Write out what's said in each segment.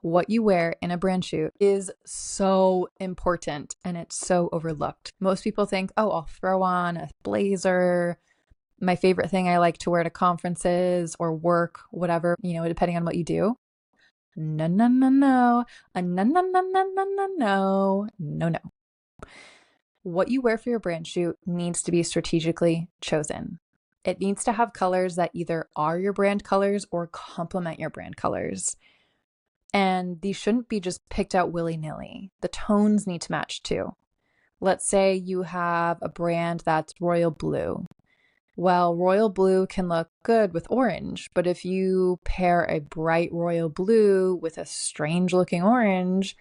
What you wear in a brand shoot is so important and it's so overlooked. Most people think, oh, I'll throw on a blazer. My favorite thing I like to wear to conferences or work, whatever, depending on what you do. No, no, no, no. No, no, no, no, no, no, no. No, no. What you wear for your brand shoot needs to be strategically chosen. It needs to have colors that either are your brand colors or complement your brand colors. And these shouldn't be just picked out willy-nilly. The tones need to match too. Let's say you have a brand that's royal blue. Well, royal blue can look good with orange, but if you pair a bright royal blue with a strange looking orange,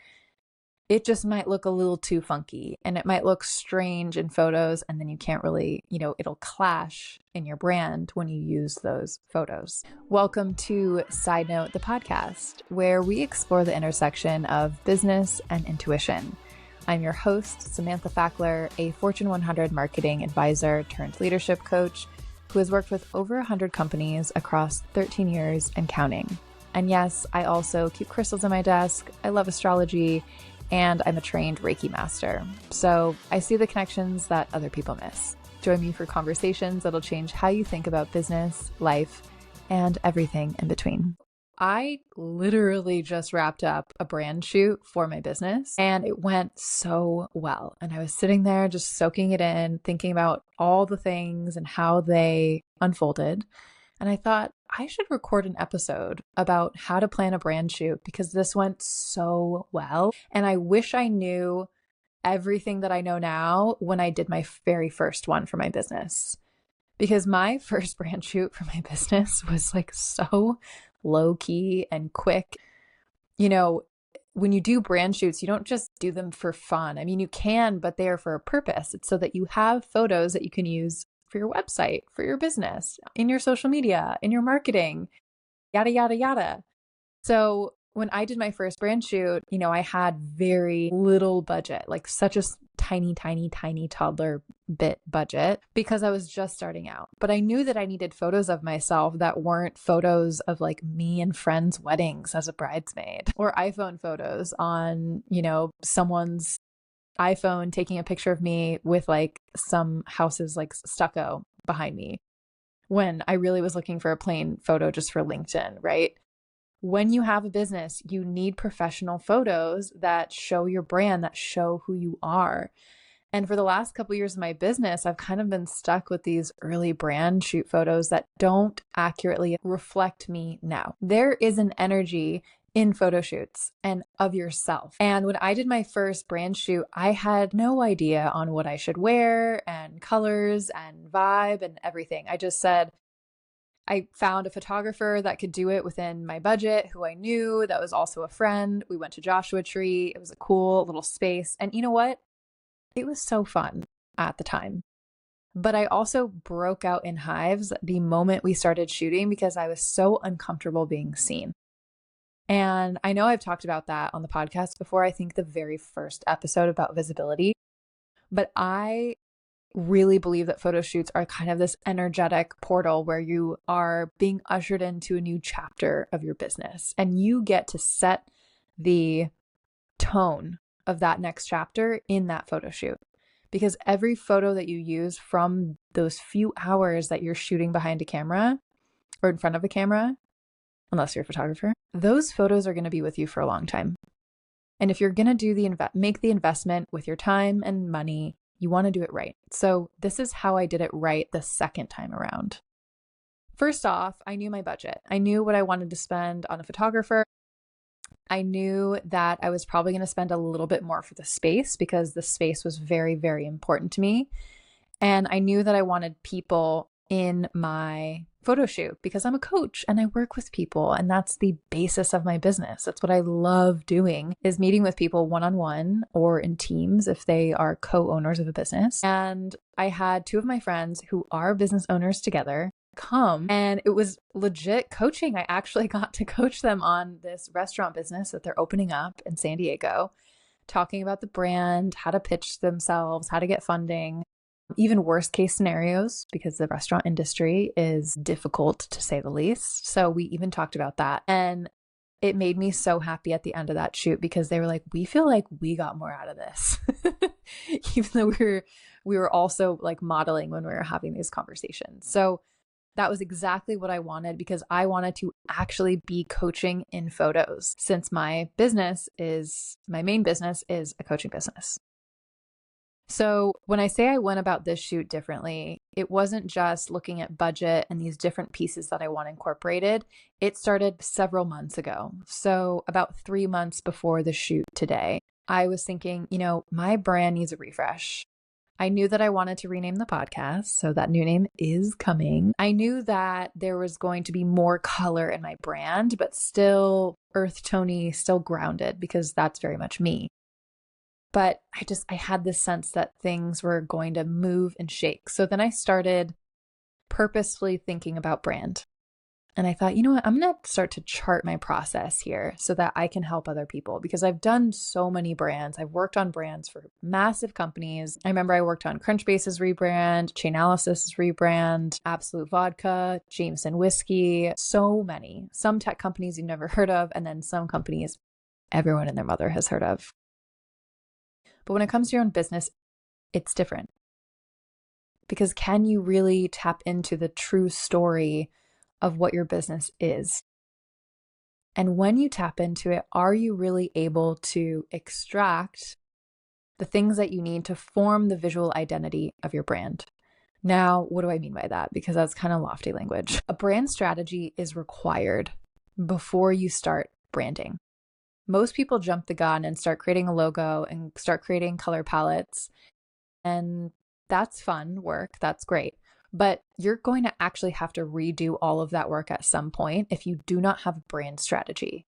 it just might look a little too funky and it might look strange in photos, and then you can't really, it'll clash in your brand when you use those photos. Welcome to Side Note, the podcast, where we explore the intersection of business and intuition. I'm your host, Samantha Fackler, a Fortune 100 marketing advisor turned leadership coach who has worked with over 100 companies across 13 years and counting. And yes, I also keep crystals on my desk. I love astrology, and I'm a trained Reiki master. So I see the connections that other people miss. Join me for conversations that'll change how you think about business, life, and everything in between. I literally just wrapped up a brand shoot for my business and it went so well. And I was sitting there just soaking it in, thinking about all the things and how they unfolded. And I thought I should record an episode about how to plan a brand shoot because this went so well. And I wish I knew everything that I know now when I did my very first one for my business. Because my first brand shoot for my business was like so low key and quick. When you do brand shoots, you don't just do them for fun. I mean, you can, but they are for a purpose. It's so that you have photos that you can use for your website, for your business, in your social media, in your marketing, yada, yada, yada. So when I did my first brand shoot, I had very little budget, like such a tiny, tiny, tiny toddler bit budget because I was just starting out. But I knew that I needed photos of myself that weren't photos of like me and friends' weddings as a bridesmaid or iPhone photos on, someone's iPhone taking a picture of me with like some houses like stucco behind me when I really was looking for a plain photo just for LinkedIn, right? When you have a business, you need professional photos that show your brand, that show who you are. And for the last couple of years of my business, I've kind of been stuck with these early brand shoot photos that don't accurately reflect me now. There is an energy in photo shoots and of yourself. And when I did my first brand shoot, I had no idea on what I should wear and colors and vibe and everything. I just said, I found a photographer that could do it within my budget, who I knew that was also a friend. We went to Joshua Tree. It was a cool little space. And you know what? It was so fun at the time. But I also broke out in hives the moment we started shooting because I was so uncomfortable being seen. And I know I've talked about that on the podcast before. I think the very first episode about visibility, but I really believe that photo shoots are kind of this energetic portal where you are being ushered into a new chapter of your business and you get to set the tone of that next chapter in that photo shoot. Because every photo that you use from those few hours that you're shooting behind a camera or in front of a camera, unless you're a photographer, those photos are going to be with you for a long time. And if you're going to do make the investment with your time and money, you want to do it right. So this is how I did it right the second time around. First off, I knew my budget. I knew what I wanted to spend on a photographer. I knew that I was probably going to spend a little bit more for the space because the space was very, very important to me. And I knew that I wanted people in my photo shoot because I'm a coach and I work with people, and that's the basis of my business. That's what I love doing, is meeting with people one-on-one or in teams if they are co-owners of a business. And I had two of my friends who are business owners together come, and it was legit coaching. I actually got to coach them on this restaurant business that they're opening up in San Diego, talking about the brand, how to pitch themselves, how to get funding, even worst case scenarios, because the restaurant industry is difficult to say the least. So we even talked about that. And it made me so happy at the end of that shoot because they were like, we feel like we got more out of this. Even though we were also like modeling when we were having these conversations. So that was exactly what I wanted because I wanted to actually be coaching in photos since my main business is a coaching business. So when I say I went about this shoot differently, it wasn't just looking at budget and these different pieces that I want incorporated. It started several months ago. So about 3 months before the shoot today, I was thinking, my brand needs a refresh. I knew that I wanted to rename the podcast, so that new name is coming. I knew that there was going to be more color in my brand, but still earth tony, still grounded, because that's very much me. But I had this sense that things were going to move and shake. So then I started purposefully thinking about brand. And I thought, you know what, I'm going to start to chart my process here so that I can help other people because I've done so many brands. I've worked on brands for massive companies. I remember I worked on Crunchbase's rebrand, Chainalysis' rebrand, Absolute Vodka, Jameson Whiskey, so many. Some tech companies you've never heard of, and then some companies everyone and their mother has heard of. But when it comes to your own business, it's different. Because can you really tap into the true story of what your business is? And when you tap into it, are you really able to extract the things that you need to form the visual identity of your brand? Now, what do I mean by that? Because that's kind of lofty language. A brand strategy is required before you start branding. Most people jump the gun and start creating a logo and start creating color palettes. And that's fun work. That's great. But you're going to actually have to redo all of that work at some point if you do not have a brand strategy.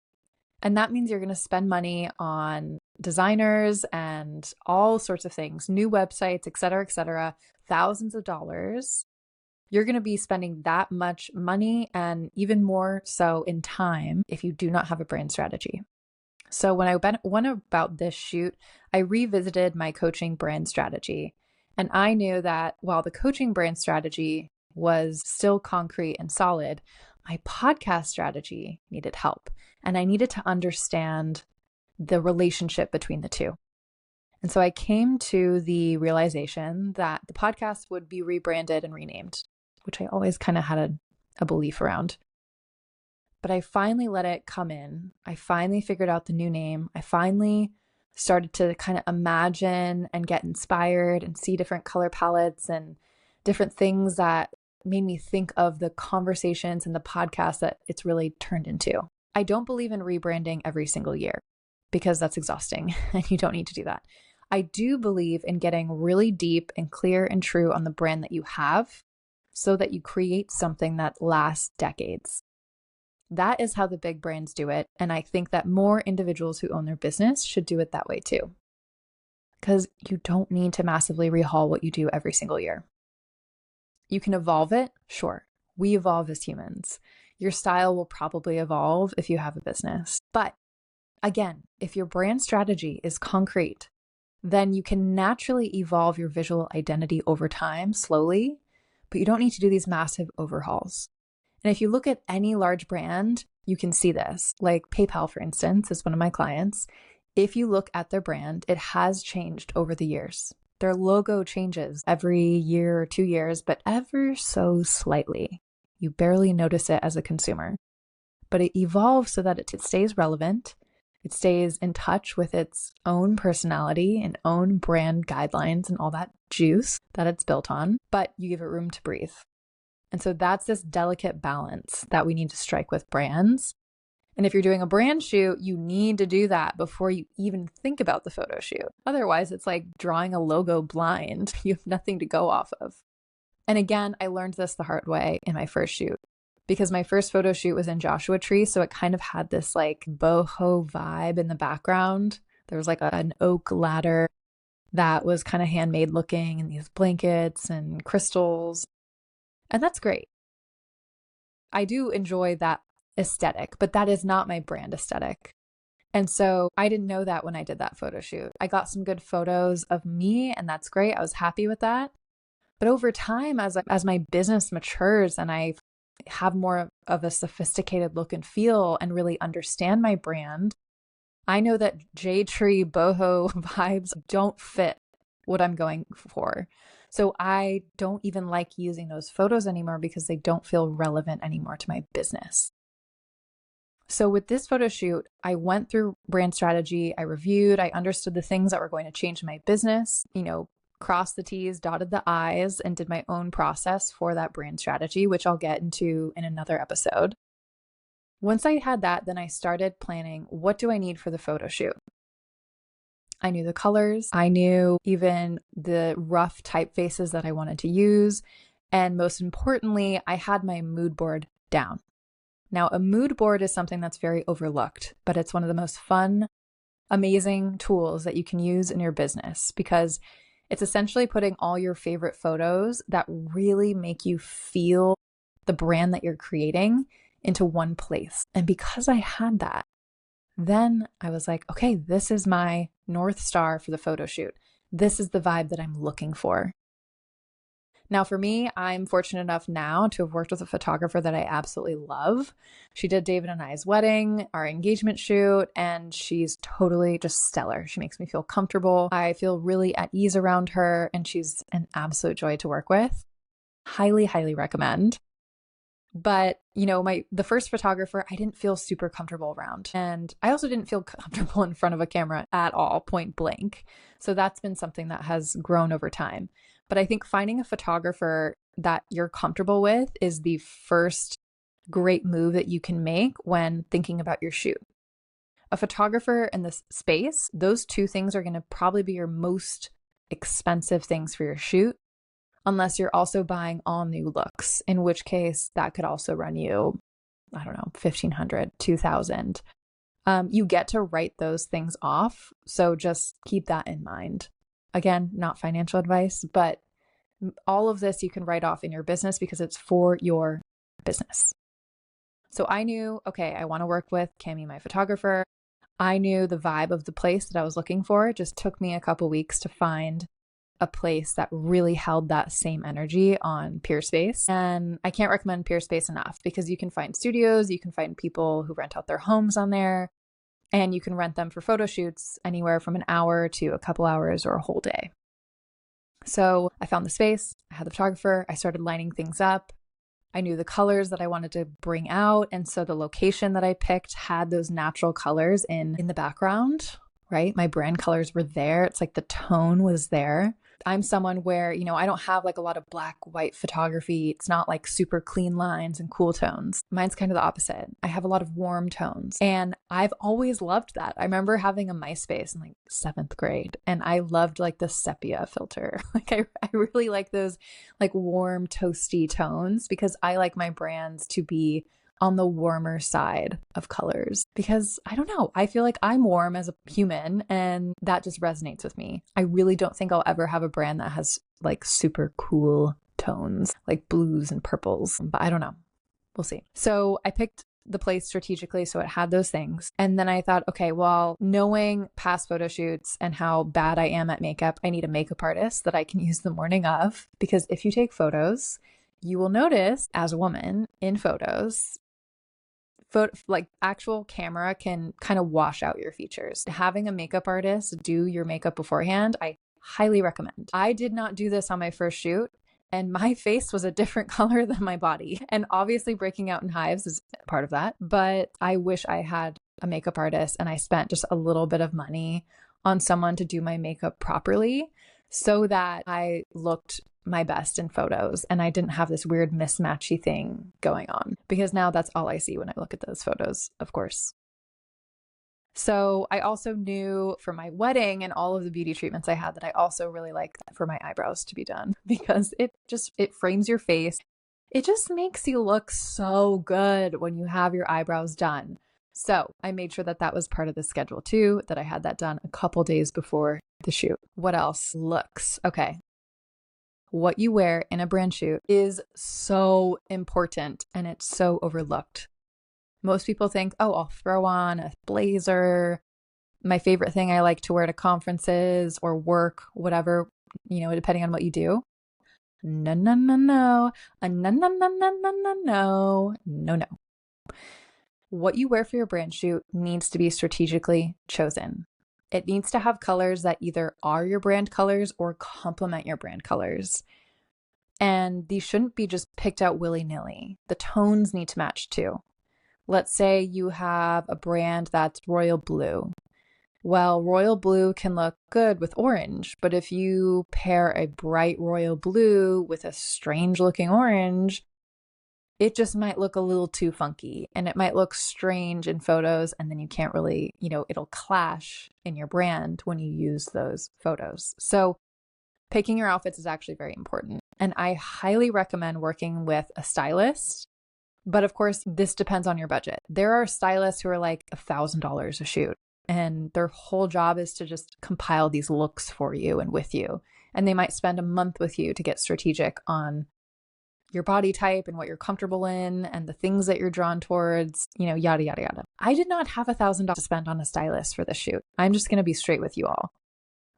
And that means you're going to spend money on designers and all sorts of things, new websites, et cetera, thousands of dollars. You're going to be spending that much money and even more so in time if you do not have a brand strategy. So when I went about this shoot, I revisited my coaching brand strategy. And I knew that while the coaching brand strategy was still concrete and solid, my podcast strategy needed help. And I needed to understand the relationship between the two. And so I came to the realization that the podcast would be rebranded and renamed, which I always kind of had a belief around. But I finally let it come in. I finally figured out the new name. I finally started to kind of imagine and get inspired and see different color palettes and different things that made me think of the conversations and the podcast that it's really turned into. I don't believe in rebranding every single year because that's exhausting and you don't need to do that. I do believe in getting really deep and clear and true on the brand that you have so that you create something that lasts decades. That is how the big brands do it. And I think that more individuals who own their business should do it that way too. Because you don't need to massively rehaul what you do every single year. You can evolve it, sure. We evolve as humans. Your style will probably evolve if you have a business. But again, if your brand strategy is concrete, then you can naturally evolve your visual identity over time slowly, but you don't need to do these massive overhauls. And if you look at any large brand, you can see this. Like PayPal, for instance, is one of my clients. If you look at their brand, it has changed over the years. Their logo changes every year or 2 years, but ever so slightly. You barely notice it as a consumer. But it evolves so that it stays relevant. It stays in touch with its own personality and own brand guidelines and all that juice that it's built on, but you give it room to breathe. And so that's this delicate balance that we need to strike with brands. And if you're doing a brand shoot, you need to do that before you even think about the photo shoot. Otherwise, it's like drawing a logo blind. You have nothing to go off of. And again, I learned this the hard way in my first shoot because my first photo shoot was in Joshua Tree. So it kind of had this like boho vibe in the background. There was like an oak ladder that was kind of handmade looking and these blankets and crystals. And that's great. I do enjoy that aesthetic, but that is not my brand aesthetic. And so I didn't know that when I did that photo shoot. I got some good photos of me and that's great. I was happy with that. But over time, as my business matures and I have more of a sophisticated look and feel and really understand my brand, I know that Jade Tree boho vibes don't fit what I'm going for. So I don't even like using those photos anymore because they don't feel relevant anymore to my business. So with this photo shoot, I went through brand strategy, I reviewed, I understood the things that were going to change my business, crossed the T's, dotted the I's, and did my own process for that brand strategy, which I'll get into in another episode. Once I had that, then I started planning, what do I need for the photo shoot? I knew the colors. I knew even the rough typefaces that I wanted to use. And most importantly, I had my mood board down. Now, a mood board is something that's very overlooked, but it's one of the most fun, amazing tools that you can use in your business because it's essentially putting all your favorite photos that really make you feel the brand that you're creating into one place. And because I had that, then I was like, okay, this is my North Star for the photo shoot. This is the vibe that I'm looking for. Now, for me, I'm fortunate enough now to have worked with a photographer that I absolutely love. She did David and I's wedding, our engagement shoot, and she's totally just stellar. She makes me feel comfortable. I feel really at ease around her, and she's an absolute joy to work with. Highly, highly recommend. But, the first photographer, I didn't feel super comfortable around. And I also didn't feel comfortable in front of a camera at all, point blank. So that's been something that has grown over time. But I think finding a photographer that you're comfortable with is the first great move that you can make when thinking about your shoot. A photographer and the space, those two things are going to probably be your most expensive things for your shoot, unless you're also buying all new looks, in which case that could also run you, I don't know, $1,500, $2,000. You get to write those things off. So just keep that in mind. Again, not financial advice, but all of this you can write off in your business because it's for your business. So I knew, okay, I want to work with Cami, my photographer. I knew the vibe of the place that I was looking for. It just took me a couple weeks to find a place that really held that same energy on Peerspace. And I can't recommend Peerspace enough because you can find studios, you can find people who rent out their homes on there, and you can rent them for photo shoots anywhere from an hour to a couple hours or a whole day. So I found the space, I had the photographer, I started lining things up. I knew the colors that I wanted to bring out. And so the location that I picked had those natural colors in the background, right? My brand colors were there. It's like the tone was there. I'm someone where, I don't have like a lot of black, white photography. It's not like super clean lines and cool tones. Mine's kind of the opposite. I have a lot of warm tones and I've always loved that. I remember having a MySpace in like 7th grade and I loved like the sepia filter. Like I really like those like warm, toasty tones because I like my brands to be on the warmer side of colors because I don't know, I feel like I'm warm as a human and that just resonates with me. I really don't think I'll ever have a brand that has like super cool tones like blues and purples, but I don't know. We'll see. So I picked the place strategically so it had those things. And then I thought, okay, well, knowing past photo shoots and how bad I am at makeup, I need a makeup artist that I can use the morning of because if you take photos, you will notice as a woman in photos, like actual camera can kind of wash out your features. Having a makeup artist do your makeup beforehand, I highly recommend. I did not do this on my first shoot and my face was a different color than my body. And obviously breaking out in hives is part of that, but I wish I had a makeup artist and I spent just a little bit of money on someone to do my makeup properly so that I looked my best in photos and I didn't have this weird mismatchy thing going on because now that's all I see when I look at those photos, of course. So I also knew for my wedding and all of the beauty treatments I had that I also really like for my eyebrows to be done because it frames your face. It just makes you look so good when you have your eyebrows done. So I made sure that was part of the schedule too, that I had that done a couple days before the shoot. What else? Looks. Okay. What you wear in a brand shoot is so important and it's so overlooked. Most people think, oh, I'll throw on a blazer. My favorite thing I like to wear to conferences or work, whatever, depending on what you do. No, no, no, no. No, no, no, no, no, no, no. No, no. What you wear for your brand shoot needs to be strategically chosen. It needs to have colors that either are your brand colors or complement your brand colors. And these shouldn't be just picked out willy-nilly. The tones need to match too. Let's say you have a brand that's royal blue. Well, royal blue can look good with orange, but if you pair a bright royal blue with a strange looking orange, it just might look a little too funky and it might look strange in photos. And then you can't really, it'll clash in your brand when you use those photos. So picking your outfits is actually very important. And I highly recommend working with a stylist. But of course, this depends on your budget. There are stylists who are like $1,000 a shoot, and their whole job is to just compile these looks for you and with you. And they might spend a month with you to get strategic on your body type and what you're comfortable in and the things that you're drawn towards, yada, yada, yada. I did not have $1,000 to spend on a stylist for this shoot. I'm just going to be straight with you all.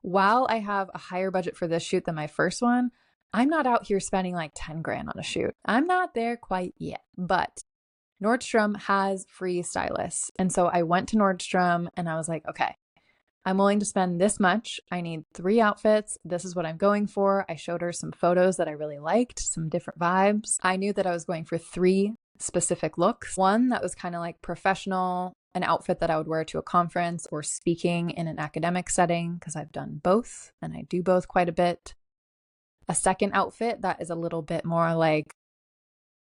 While I have a higher budget for this shoot than my first one, I'm not out here spending like 10 grand on a shoot. I'm not there quite yet, but Nordstrom has free stylists. And so I went to Nordstrom and I was like, okay, I'm willing to spend this much. I need 3 outfits. This is what I'm going for. I showed her some photos that I really liked, some different vibes. I knew that I was going for 3 specific looks. One that was kind of like professional, an outfit that I would wear to a conference or speaking in an academic setting, because I've done both and I do both quite a bit. A second outfit that is a little bit more like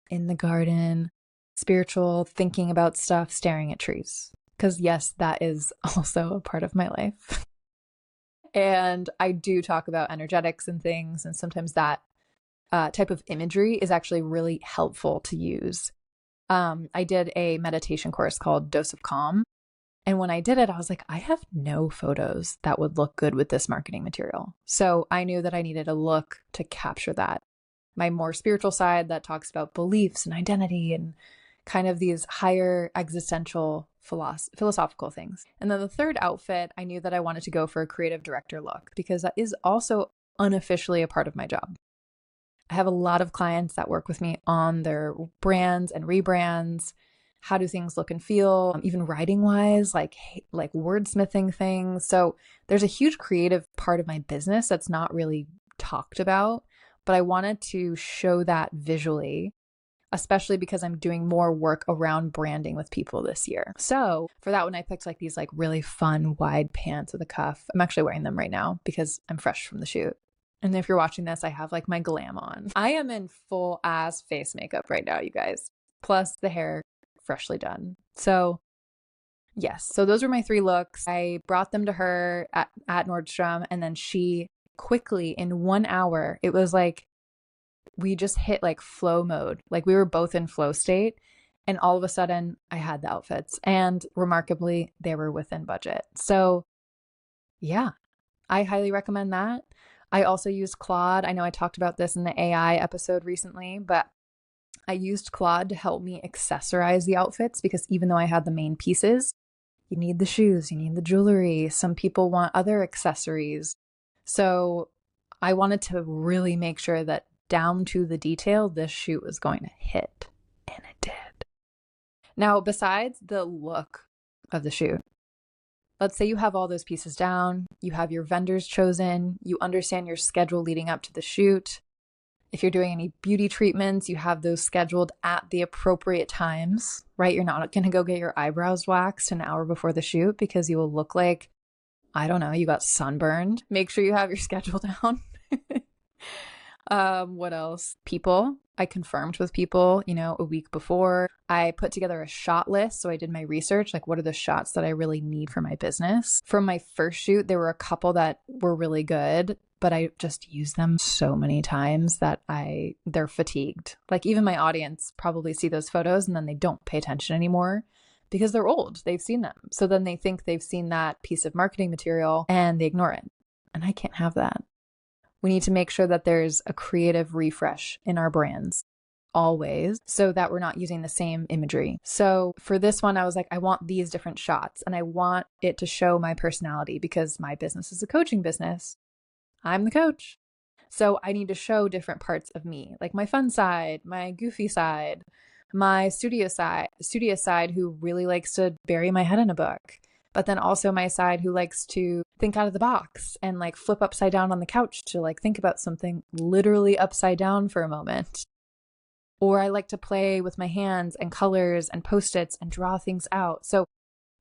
in the garden, spiritual, thinking about stuff, staring at trees. Because yes, that is also a part of my life. And I do talk about energetics and things. And sometimes that type of imagery is actually really helpful to use. I did a meditation course called Dose of Calm. And when I did it, I was like, I have no photos that would look good with this marketing material. So I knew that I needed a look to capture that. My more spiritual side that talks about beliefs and identity and kind of these higher existential philosophical things. And then the third outfit, I knew that I wanted to go for a creative director look because that is also unofficially a part of my job. I have a lot of clients that work with me on their brands and rebrands. How do things look and feel, even writing wise, like wordsmithing things. So there's a huge creative part of my business that's not really talked about, but I wanted to show that visually, especially because I'm doing more work around branding with people this year. So for that one, I picked like these like really fun wide pants with a cuff. I'm actually wearing them right now because I'm fresh from the shoot. And if you're watching this, I have like my glam on. I am in full ass face makeup right now, you guys, plus the hair freshly done. So yes, so those were my 3 looks. I brought them to her at Nordstrom, and then she quickly in 1 hour, it was like we just hit like flow mode. Like we were both in flow state, and all of a sudden I had the outfits, and remarkably they were within budget. So yeah, I highly recommend that. I also used Claude. I know I talked about this in the AI episode recently, but I used Claude to help me accessorize the outfits because even though I had the main pieces, you need the shoes, you need the jewelry. Some people want other accessories. So I wanted to really make sure that down to the detail, this shoot was going to hit. And it did. Now, besides the look of the shoot, let's say you have all those pieces down, you have your vendors chosen, you understand your schedule leading up to the shoot. If you're doing any beauty treatments, you have those scheduled at the appropriate times, right? You're not going to go get your eyebrows waxed an hour before the shoot because you will look like, I don't know, you got sunburned. Make sure you have your schedule down. What else? People. I confirmed with people, a week before. I put together a shot list. So I did my research, like what are the shots that I really need for my business? From my first shoot, there were a couple that were really good, but I just used them so many times that they're fatigued. Like even my audience probably see those photos and then they don't pay attention anymore because they're old. They've seen them. So then they think they've seen that piece of marketing material and they ignore it. And I can't have that. We need to make sure that there's a creative refresh in our brands always so that we're not using the same imagery. So for this one, I was like, I want these different shots and I want it to show my personality because my business is a coaching business. I'm the coach. So I need to show different parts of me, like my fun side, my goofy side, my studious side who really likes to bury my head in a book, but then also my side who likes to think out of the box and like flip upside down on the couch to like think about something literally upside down for a moment. Or I like to play with my hands and colors and post-its and draw things out. So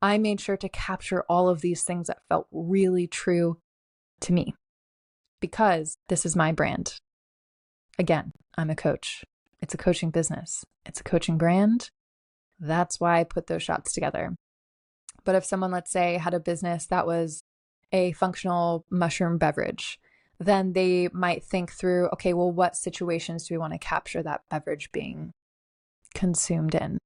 I made sure to capture all of these things that felt really true to me because this is my brand. Again, I'm a coach. It's a coaching business. It's a coaching brand. That's why I put those shots together. But if someone, let's say, had a business that was a functional mushroom beverage, then they might think through, okay, well, what situations do we want to capture that beverage being consumed in?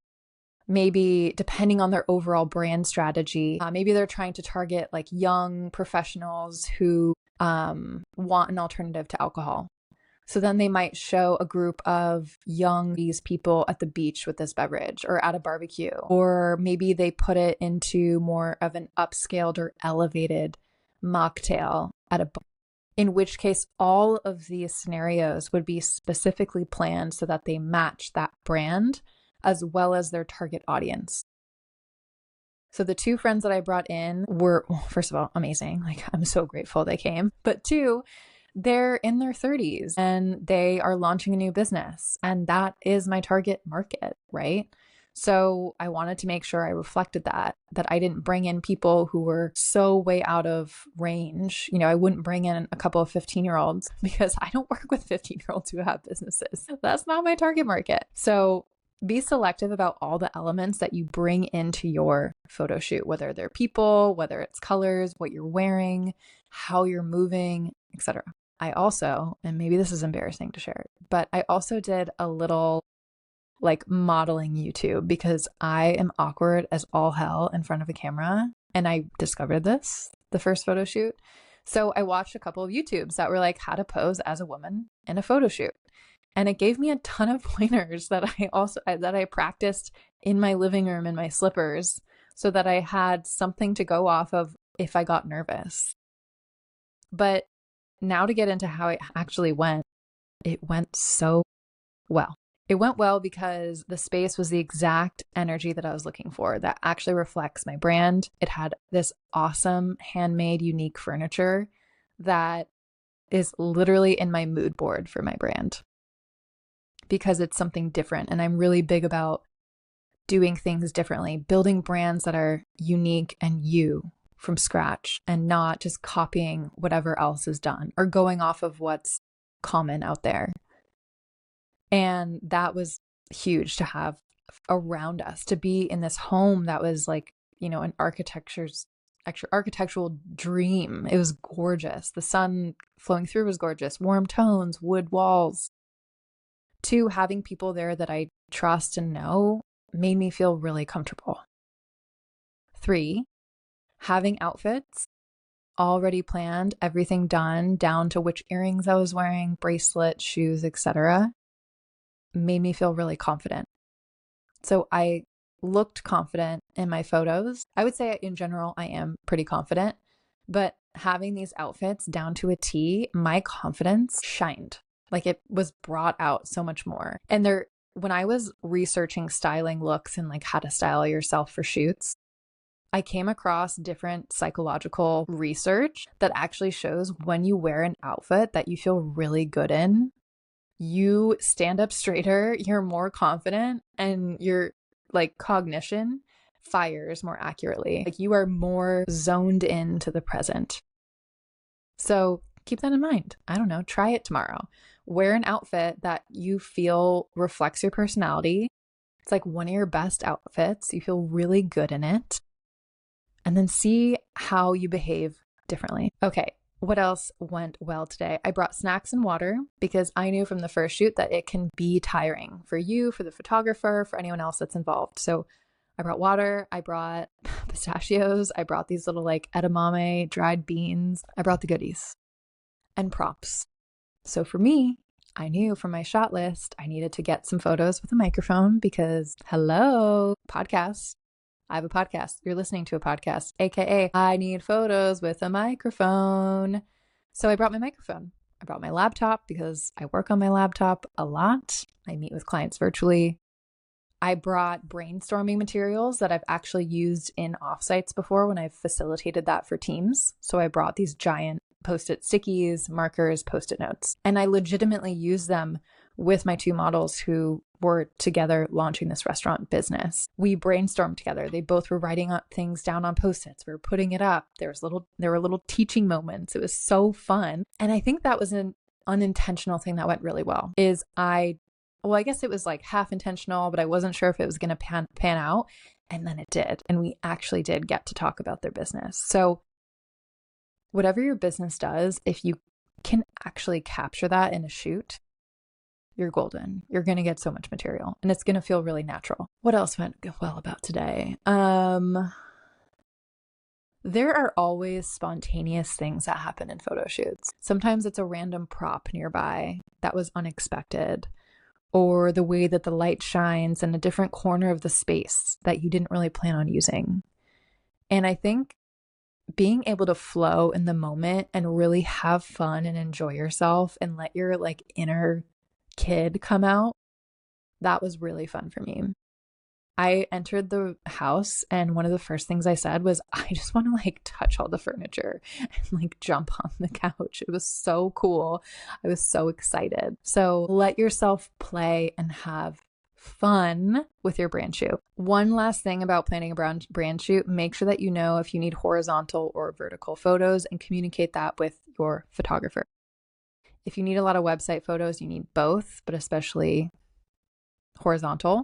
Maybe depending on their overall brand strategy, maybe they're trying to target like young professionals who want an alternative to alcohol. So then they might show a group of young these people at the beach with this beverage or at a barbecue, or maybe they put it into more of an upscaled or elevated mocktail at a bar. In which case, all of these scenarios would be specifically planned so that they match that brand as well as their target audience. So the two friends that I brought in were, well, first of all, amazing. Like, I'm so grateful they came. But two, they're in their 30s and they are launching a new business. And that is my target market, right? So I wanted to make sure I reflected that I didn't bring in people who were so way out of range. You know, I wouldn't bring in a couple of 15-year-olds because I don't work with 15-year-olds who have businesses. That's not my target market. So be selective about all the elements that you bring into your photo shoot, whether they're people, whether it's colors, what you're wearing, how you're moving, etc. I also, and maybe this is embarrassing to share, but I also did a little like modeling YouTube because I am awkward as all hell in front of a camera. And I discovered this the first photo shoot. So I watched a couple of YouTubes that were like how to pose as a woman in a photo shoot. And it gave me a ton of pointers that I practiced in my living room in my slippers so that I had something to go off of if I got nervous. But now to get into how it actually went, it went so well. It went well because the space was the exact energy that I was looking for that actually reflects my brand. It had this awesome handmade, unique furniture that is literally in my mood board for my brand because it's something different. And I'm really big about doing things differently, building brands that are unique and you from scratch and not just copying whatever else is done or going off of what's common out there. And that was huge to have around us, to be in this home that was like, you know, an architectural dream. It was gorgeous. The sun flowing through was gorgeous. Warm tones, wood walls. Two, having people there that I trust and know made me feel really comfortable. Three, having outfits already planned, everything done down to which earrings I was wearing, bracelets, shoes, etc., made me feel really confident. So I looked confident in my photos. I would say in general, I am pretty confident, but having these outfits down to a T, my confidence shined. Like it was brought out so much more. And when I was researching styling looks and like how to style yourself for shoots, I came across different psychological research that actually shows when you wear an outfit that you feel really good in, you stand up straighter, you're more confident, and your like cognition fires more accurately. Like you are more zoned into the present. So keep that in mind. I don't know, try it tomorrow. Wear an outfit that you feel reflects your personality. It's like one of your best outfits. You feel really good in it. And then see how you behave differently. Okay. What else went well today? I brought snacks and water because I knew from the first shoot that it can be tiring for you, for the photographer, for anyone else that's involved. So I brought water, I brought pistachios, I brought these little like edamame dried beans. I brought the goodies and props. So for me, I knew from my shot list, I needed to get some photos with a microphone because hello, podcast. I have a podcast. You're listening to a podcast, AKA I need photos with a microphone. So I brought my microphone. I brought my laptop because I work on my laptop a lot. I meet with clients virtually. I brought brainstorming materials that I've actually used in offsites before when I've facilitated that for teams. So I brought these giant Post-it stickies, markers, Post-it notes, and I legitimately used them with my two models who were together launching this restaurant business. We brainstormed together. They both were writing things down on Post-its. We were putting it up. There were little teaching moments. It was so fun. And I think that was an unintentional thing that went really well. I guess it was like half intentional, but I wasn't sure if it was going to pan out. And then it did. And we actually did get to talk about their business. So whatever your business does, if you can actually capture that in a shoot, you're golden. You're going to get so much material and it's going to feel really natural. What else went well about today? There are always spontaneous things that happen in photo shoots. Sometimes it's a random prop nearby that was unexpected, or the way that the light shines in a different corner of the space that you didn't really plan on using. And I think being able to flow in the moment and really have fun and enjoy yourself and let your like inner kid come out, that was really fun for me. I entered the house and one of the first things I said was, I just want to like touch all the furniture and like jump on the couch. It was so cool. I was so excited. So let yourself play and have fun with your brand shoot. One last thing about planning a brand shoot, make sure that you know if you need horizontal or vertical photos and communicate that with your photographer. If you need a lot of website photos, you need both, but especially horizontal.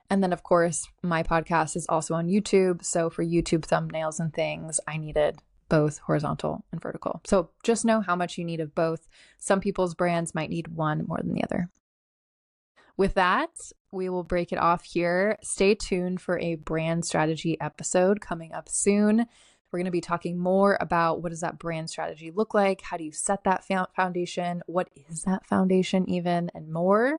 And then, of course, my podcast is also on YouTube. So for YouTube thumbnails and things, I needed both horizontal and vertical. So just know how much you need of both. Some people's brands might need one more than the other. With that, we will break it off here. Stay tuned for a brand strategy episode coming up soon. We're going to be talking more about what does that brand strategy look like? How do you set that foundation? What is that foundation even? And more.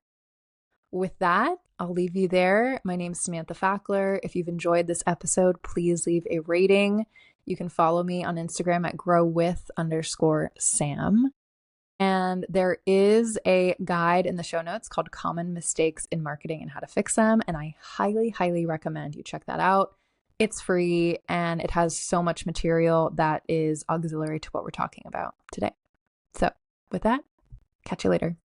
With that, I'll leave you there. My name is Samantha Fackler. If you've enjoyed this episode, please leave a rating. You can follow me on Instagram at growwith_Sam. And there is a guide in the show notes called Common Mistakes in Marketing and How to Fix Them. And I highly, highly recommend you check that out. It's free and it has so much material that is auxiliary to what we're talking about today. So with that, catch you later.